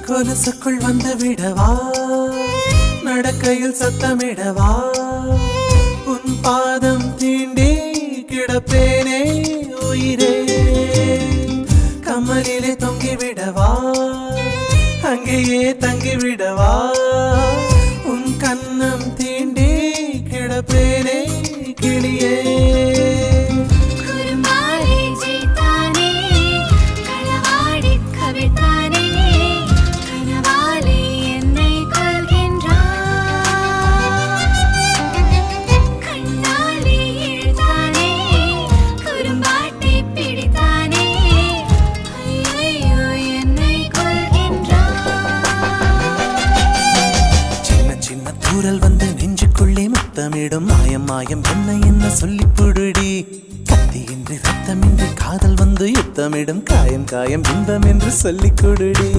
கொலுசுக்குள் வந்து விடவா, நடக்கையில் சத்தமிடவா, உன் பாதம் தீண்டி கிடப்பேனே உயிரே. கமலிலே தொங்கி விடவா, அங்கேயே தங்கி விடவா, உன் கண்ணம் தீண்டி கிடப்பேனே கிளியே. தூரல் வந்து நெஞ்சுக்குள்ளே முத்தமிடும் மாயம் மாயம் என்ன என்ன சொல்லி புடுடி. கத்தியின்றி ரத்தமின்றி காதல் வந்து யுத்தமிடும் காயம் காயம் இன்பம் என்று சொல்லிக் கொடுடி.